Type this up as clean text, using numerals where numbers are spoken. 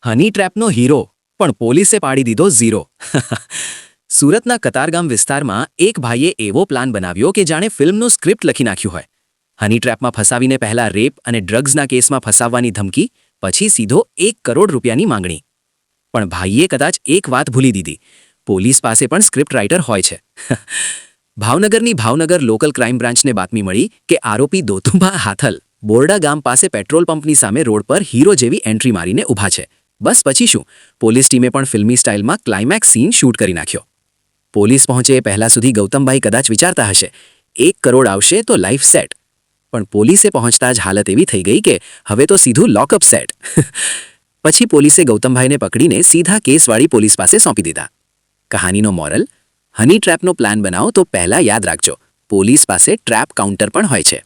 હની ટ્રેપનો hero પણ પોલીસે પાડી દીધો ઝીરો. સુરતના કતારગામ વિસ્તારમાં એક ભાઈએ એવો પ્લાન બનાવ્યો કે જાણે ફિલ્મનું સ્ક્રિપ્ટ લખી નાખ્યું હોય. હની ટ્રેપમાં ફસાવીને પહેલા રેપ અને ડ્રગ્સના કેસમાં ફસાવવાની ધમકી, પછી સીધો 1 કરોડ રૂપિયાની માંગણી. પણ ભાઈએ કદાચ એક વાત ભૂલી દીધી. પોલીસ પાસે પણ સ્ક્રિપ્ટ રાઇટર હોય છે. ભાવનગરની ભાવનગર લોકલ ક્રાઇમ બ્રાન્ચને બાતમી મળી કે આરોપી દોતુભા હાથલ બોરડા ગામ પાસે પેટ્રોલ પંપની સામે રોડ પર હીરો જેવી એન્ટ્રી મારીને ઊભા છે. બસ પછી શું, પોલીસ ટીમે પણ ફિલ્મી સ્ટાઇલમાં ક્લાઇમેક્સ સીન શૂટ કરી નાખ્યો. પોલીસ પહોંચે એ પહેલા સુધી ગૌતમભાઈ કદાચ વિચારતા હશે 1 કરોડ આવશે તો લાઈફ સેટ. પણ પોલીસે પહોંચતા જ હાલત એવી થઈ ગઈ કે હવે તો સીધું લોકઅપ સેટ. પછી પોલીસે ગૌતમભાઈને પકડીને સીધા કેસવાળી પોલીસ પાસે સોંપી દીધા. કહાનીનો મોરલ: હની ટ્રેપનો પ્લાન બનાવો તો પહેલાં યાદ રાખજો, પોલીસ પાસે ટ્રેપ કાઉન્ટર પણ હોય છે.